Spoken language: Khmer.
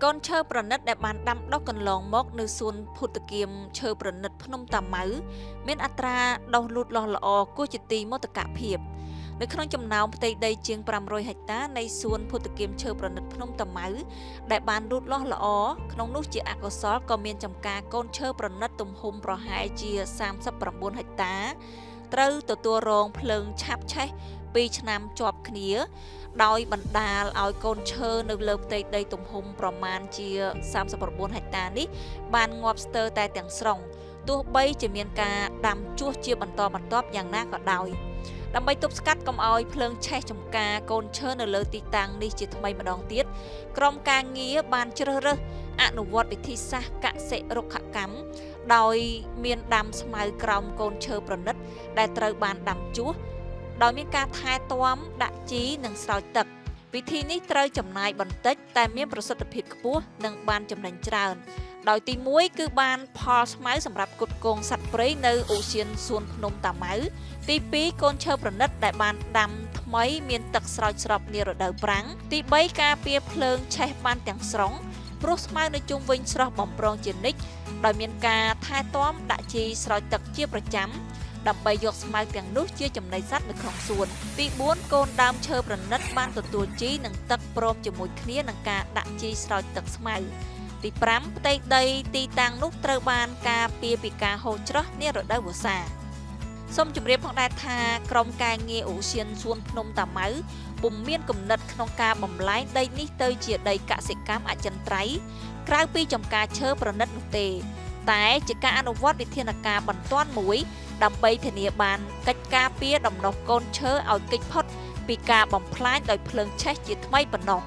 កូនឈើប្រណិតដែលបានដាំដុះកន្លងមកនៅសួនភូតគាមឈើប្រណិតភ្នំតាម៉ៅមានអត្រាដុះលូតលាស់ល្អគួរជាទីមោទកភាពនៅក្នុងចំណោមផ្ទៃដីជាង500ហិកតានៃសួនភូតគាមឈើប្រណិតភ្នំតាម៉ៅដែលបានលូតលាស់ល្អក្នុងនោះជាអកុសលក៏មានចំការកូនឈើប្រណិតទំហំប្រហែលជា39ហិកតាត្រូវទទួលរងភ្លើងឆាបឆេះ2ឆ្នាំជាប់គ្នាដោយបណ្ដាលឲ្យកូនឈើនៅលើផ្ទៃដីទំហំប្រមាណជា39ហិកតានេះបានងាប់ស្ទើរតែទាំងស្រុងទោះបីជាមានការដាំជួសជាបន្តបន្ទាប់យ៉ាងណាក៏ដោយដើម្បីទប់ស្កាត់កុំឲ្យភ្លើងឆេះចំការកូនឈើនៅលើទីតាំងនេះជាថ្មីម្ដងទៀតក្រុមការងារបានជ្រើសរើសអនុវត្តវិធីសាស្ត្រកសិរុក្ខកម្មដោយមានដាំស្មៅក្រោមកូនឈើប្រណិតដែលត្រូវបានដាំជួសដោយមានការថែទាំដាក់ជីនិងស្រោចទឹកវិធីនេះត្រូវចំណាយបន្តិចតែមានប្រសិទ្ធភាពខ្ពស់និងបានចំណេញច្រើនដោយទី1គឺបានផលស្មៅសម្រាប់គុតគងសត្វព្រៃនៅឧទ្យានសួនភ្នំតាម៉ៅទី2កូនឈើប្រណិតដែលបានដាំថ្មីមានទឹកស្រោចស្រពនារដូវប្រាំងទី3ការពារភ្លើងឆេះបានទាំងស្រុងព្រោះស្មៅនៅជុំវិញស្រស់បំប្រងជានិច្ចដោយមានការថែទាំដាក់ជីស្រោចទឹកជាប្រចាំដើម្បីយកស្មៅទាំងនោះជាចំណីសត្វនៅក្នុងសួនទី4កូនដើមឈើប្រណិតបានទទួលជីនិងទឹកព្រមជាមួយគ្នានឹងការដាក់ជីស្រោចទឹកស្មៅទី5ផ្ទៃដីទីតាំងនោះត្រូវបានការពារពីការហូរច្រោះនារដូវវស្សាសូមជម្រាបផងដែរថាក្រុមការងារឧទ្យានសួនភ្នំតាម៉ៅពុំមានគំនិតក្នុងការបំលែងដីនេះទៅជាដីកសិកម្មអចិន្ត្រៃយ៍ក្រៅពីចំការឈើប្រណិតនោះទេតែជាការអនុវត្តវិធានការបន្ទាន់មួយដើម្បីធានាបានកិច្ចការពារដំណោះកូនឈើឲ្យគេចផុតពីការបំផ្លាញដោយភ្លើងឆេះជាថ្មីប៉ុណ្ណោះ